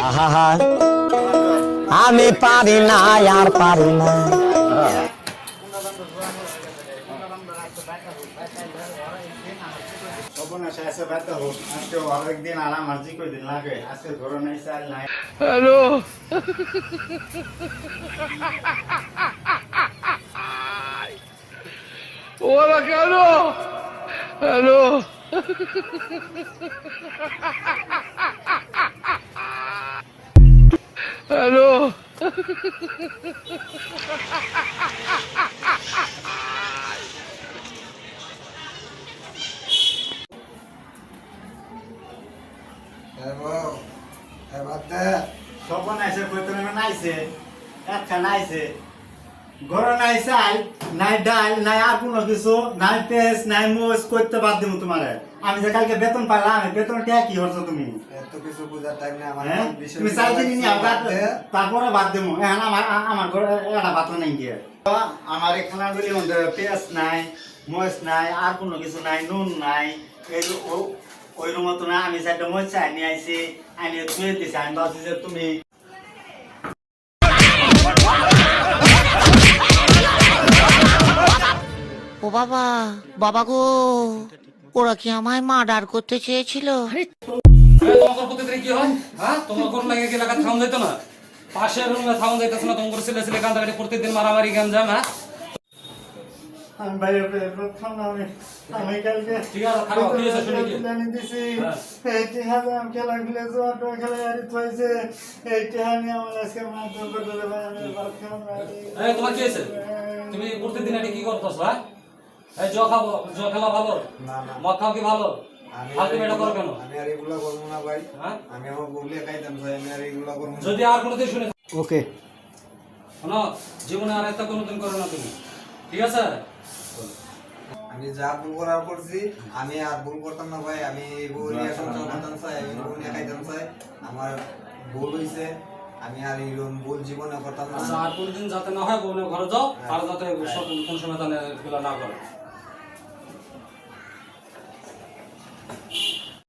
আহা আমি পারি না আর পারি না। হ্যালো ওরা কেন হ্যালো হ্যালো সবন আইছে কইতো না নাইছে একটা নাইছে গরম নাই চাল নাই ডাল নাই আর কোনো কিছু নাই পেস নাই মোস করতে বাদ দিমু তোমারে আমি যে কালকে বেতন পাইলাম বেতন টাকা কি হরছো তুমি এত কিছু বুঝার টাইম না আমার বিষয় তুমি চাল কিনি নি তারপরে বাদ দিমু এখন আমার ঘরে এটা ভাত নাই গিয়ে আমার এই খানাগুলির মধ্যে পেঁয়াজ নাই মোস নাই আর কোনো কিছু নাই নুন নাই এই ওই মতো না আমি চাইটা মোচ চাই নিয়ে আইছি আনি ধুয়ে দিছি আমি ভাবছি যে তুমি ও বাবা বাবা গো, ওরা কি আমায় মার্ডার করতে চেয়েছিল? তোমার প্রতিদিন কি হয়? হ্যাঁ, তোমার ঘর লাগে কি লাগা থাম যাইতো না? পাশের রুমে থাম যাইতাছ না, তোমার ছেলে ছেলে কান্দাকাটি প্রতিদিন মারামারি গাঞ্জাম। হ্যাঁ, আমি বাইরে প্রথম আমি কালকে ঠিক আছে, খারাপ কি হয়েছে শুনে কি? জানি দিছি এই টিহাতে আমি খেলা খেলে জোয়াটো খেলে আরি থইছে এই টিহা নিয়ে আমার আজকে মারধর করতে দেবে আমি বাদ খাম না এই তোমার কি হয়েছে? তুমি প্রতিদিন এটি কি করতেছ? হ্যাঁ, এই জ খাবো, জ খেলা ভালো না না মদ খাও কি ভালো? আর তুমি এটা করো কেন? আমি আর এগুলা করবো না ভাই। হ্যাঁ, আমি আমার বউলে খাইতাম ভাই, আমি আর এগুলা করবো না। যদি আর কোনোদিন শুনে ওকে শোনো, জীবনে আর একটা কোনোদিন করো না তুমি, ঠিক আছে? আমি যা ভুল করার করছি আমি আর ভুল করতাম না ভাই। আমি বউ নিয়ে সংসার করতাম চাই, আমি বউ নিয়ে খাইতাম চাই। আমার ভুল হইছে, আমি আর এরকম ভুল জীবনে করতাম না। আচ্ছা, আর কোনোদিন যাতে না হয় বোনের ঘরে যাও, আর যাতে সব কোন সময় তাহলে এগুলো না করো।